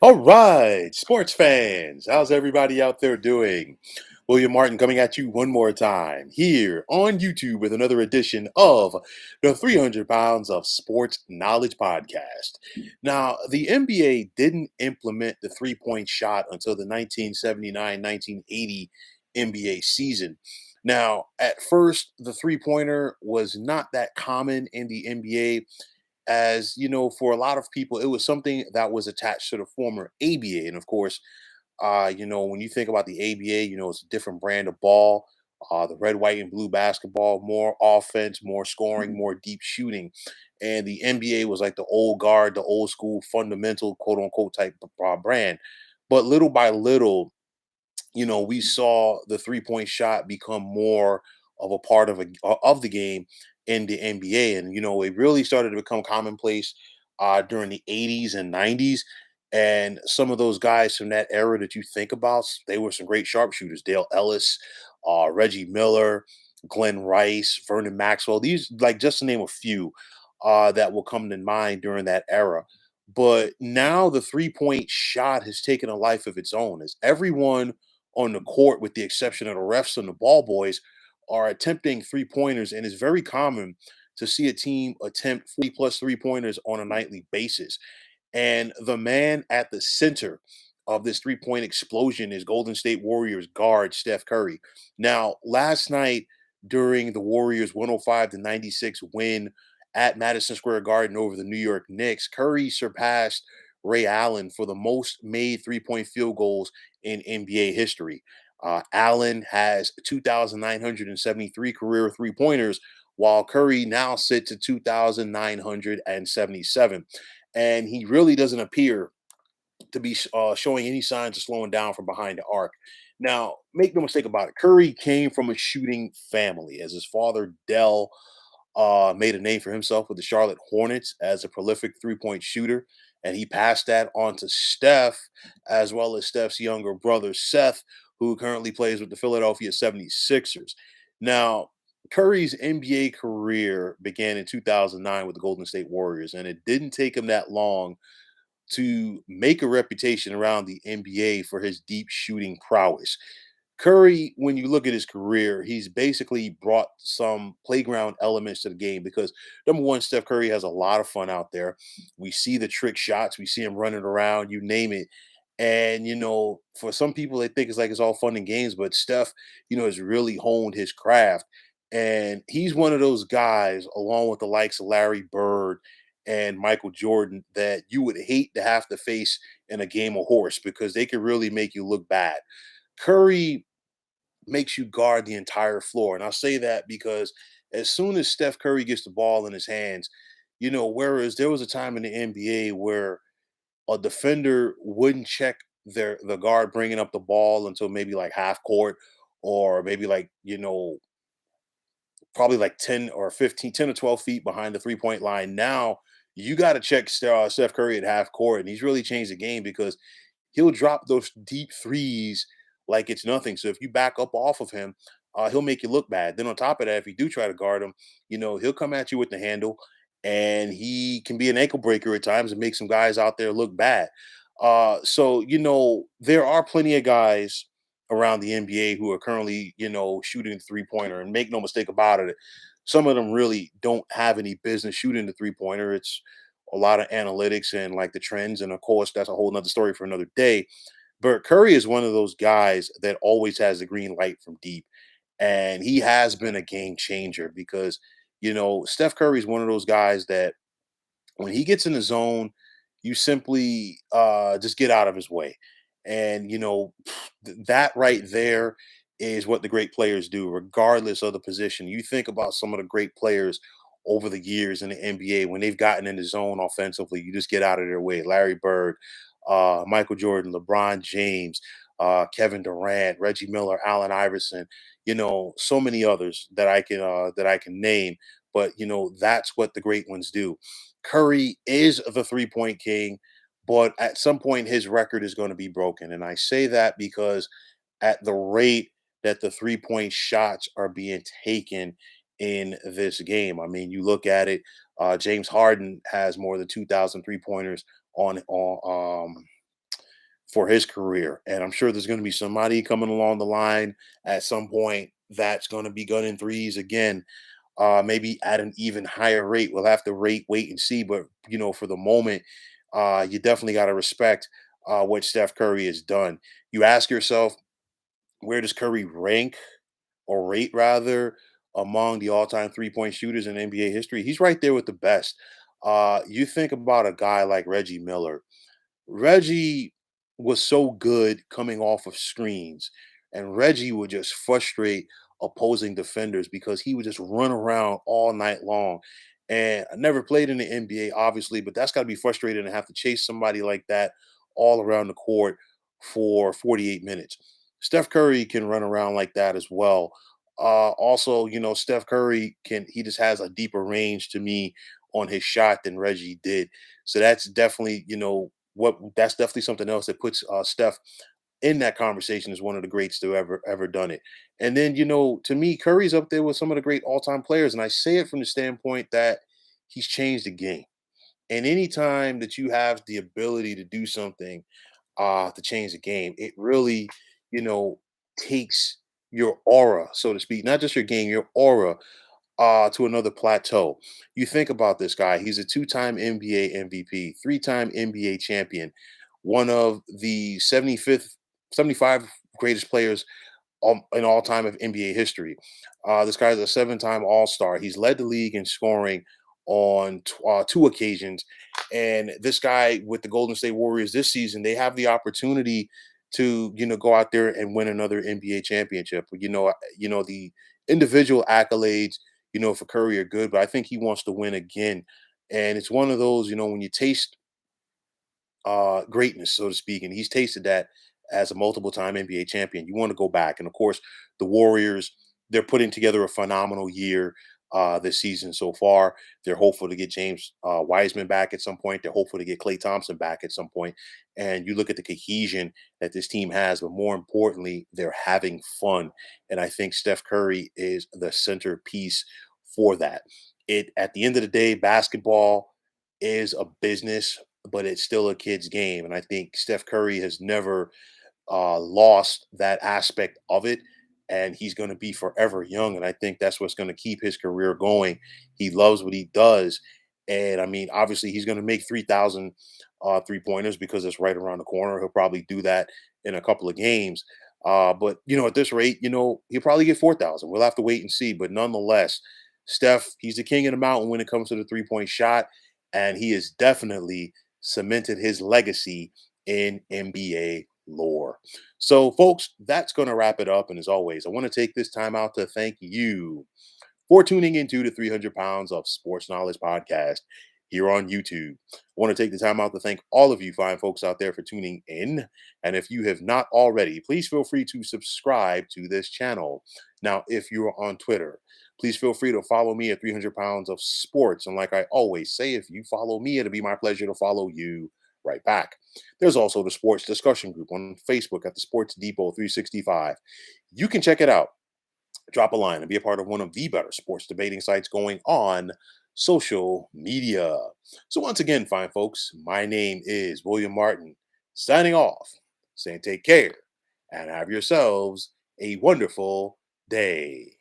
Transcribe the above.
All right, sports fans, how's everybody out there doing? William Martin coming at you one more time here on YouTube with another edition of the 300 Pounds of Sports Knowledge podcast. Now, the NBA didn't implement the three-point shot until the 1979-1980 NBA season. Now, at first, the three-pointer was not that common in the NBA, as you know, for a lot of people, it was something that was attached to the former ABA. And of course, when you think about the ABA, it's a different brand of ball. The red, white, and blue basketball, more offense, more scoring, more deep shooting. And the NBA was like the old guard, the old school fundamental, quote unquote, type of brand. But little by little, we saw the three-point shot become more of a part of the game in the NBA, and it really started to become commonplace during the '80s and '90s. And some of those guys from that era that you think about, they were some great sharpshooters. Dale Ellis, Reggie Miller, Glenn Rice, Vernon Maxwell. These, like, just to name a few, that will come to mind during that era. But now the three-point shot has taken a life of its own, as everyone on the court, with the exception of the refs and the ball boys, are attempting three pointers. And it's very common to see a team attempt 40 plus three pointers on a nightly basis. And the man at the center of this three-point explosion is Golden State Warriors guard Steph Curry. Now, last night during the Warriors 105 to 96 win at Madison Square Garden over the New York Knicks, Curry surpassed Ray Allen for the most made three-point field goals in NBA history. Allen has 2,973 career three pointers, while Curry now sits at 2,977. And he really doesn't appear to be showing any signs of slowing down from behind the arc. Now, make no mistake about it, Curry came from a shooting family, as his father, Dell, made a name for himself with the Charlotte Hornets as a prolific three-point shooter, and he passed that on to Steph, as well as Steph's younger brother, Seth, who currently plays with the Philadelphia 76ers. Now, Curry's NBA career began in 2009 with the Golden State Warriors, and it didn't take him that long to make a reputation around the NBA for his deep shooting prowess. Curry, when you look at his career, he's basically brought some playground elements to the game because number one, Steph Curry has a lot of fun out there. We see the trick shots, we see him running around, you name it. And for some people, they think it's like it's all fun and games, but Steph, has really honed his craft. And he's one of those guys, along with the likes of Larry Bird and Michael Jordan, that you would hate to have to face in a game of horse because they could really make you look bad. Curry makes you guard the entire floor. And I'll say that because as soon as Steph Curry gets the ball in his hands, whereas there was a time in the NBA where a defender wouldn't check the guard bringing up the ball until maybe like half court, or maybe like, probably like 10 or 15, 10 or 12 feet behind the three-point line. Now you got to check Steph Curry at half court. And he's really changed the game because he'll drop those deep threes like it's nothing. So if you back up off of him, he'll make you look bad. Then on top of that, if you do try to guard him, he'll come at you with the handle, and he can be an ankle breaker at times and make some guys out there look bad. So there are plenty of guys around the NBA who are currently, shooting three pointer, and make no mistake about it, some of them really don't have any business shooting the three pointer. It's a lot of analytics and like the trends, and of course that's a whole nother story for another day. But Curry is one of those guys that always has the green light from deep, and he has been a game changer because Steph Curry is one of those guys that when he gets in the zone, you simply just get out of his way. And that right there is what the great players do, regardless of the position. You think about some of the great players over the years in the NBA when they've gotten in the zone offensively, you just get out of their way. Larry Bird, Michael Jordan, LeBron James, Kevin Durant, Reggie Miller, Allen Iverson, so many others that I can name. But that's what the great ones do. Curry is the three-point king, but at some point his record is going to be broken. And I say that because at the rate that the three-point shots are being taken in this game, I mean, you look at it, James Harden has more than 2,000 three-pointers on for his career. And I'm sure there's going to be somebody coming along the line at some point that's going to be gunning threes again, maybe at an even higher rate. We'll have to wait and see. But for the moment, you definitely got to respect what Steph Curry has done. You ask yourself, where does Curry rank or rate rather among the all-time three-point shooters in NBA history? He's right there with the best. You think about a guy like Reggie Miller. Reggie was so good coming off of screens, and Reggie would just frustrate opposing defenders because he would just run around all night long. And I never played in the NBA, obviously, but that's got to be frustrating to have to chase somebody like that all around the court for 48 minutes. Steph Curry can run around like that as well. Also, Steph Curry he just has a deeper range to me on his shot than Reggie did. So that's definitely, that's definitely something else that puts Steph in that conversation as one of the greats to ever done it. And then, to me, Curry's up there with some of the great all-time players. And I say it from the standpoint that he's changed the game. And anytime that you have the ability to do something to change the game, it really, you know, takes your aura, so to speak, not just your game, your aura to another plateau. You think about this guy, he's a two-time NBA MVP, three-time NBA champion, one of the 75 greatest players in all time of NBA history. This guy's a seven-time All-Star. He's led the league in scoring on two occasions, and this guy with the Golden State Warriors this season, they have the opportunity to go out there and win another NBA championship. The individual accolades, for Curry are good, but I think he wants to win again. And it's one of those, when you taste greatness, so to speak, and he's tasted that as a multiple time NBA champion. You want to go back, and of course, the Warriors, they're putting together a phenomenal year this season so far. They're hopeful to get James Wiseman back at some point. They're hopeful to get Klay Thompson back at some point. And you look at the cohesion that this team has, but more importantly, they're having fun. And I think Steph Curry is the centerpiece for that. It At the end of the day, basketball is a business, but it's still a kid's game. And I think Steph Curry has never lost that aspect of it. And he's going to be forever young. And I think that's what's going to keep his career going. He loves what he does. And I mean, obviously, he's going to make 3,000 3 pointers because it's right around the corner. He'll probably do that in a couple of games. But, at this rate, he'll probably get 4,000. We'll have to wait and see. But nonetheless, Steph, he's the king of the mountain when it comes to the 3-point shot. And he has definitely cemented his legacy in NBA lore. So, folks, that's going to wrap it up. And as always, I want to take this time out to thank you for tuning into the 300 Pounds of Sports Knowledge podcast here on YouTube. I want to take the time out to thank all of you fine folks out there for tuning in. And if you have not already, please feel free to subscribe to this channel. Now, if you are on Twitter, please feel free to follow me at 300 Pounds of Sports. And like I always say, if you follow me, it'll be my pleasure to follow you right back. There's also the sports discussion group on Facebook at the Sports Depot 365. You can check it out, drop a line, and be a part of one of the better sports debating sites going on social media. So, once again, fine folks, my name is William Martin, signing off, saying take care and have yourselves a wonderful day.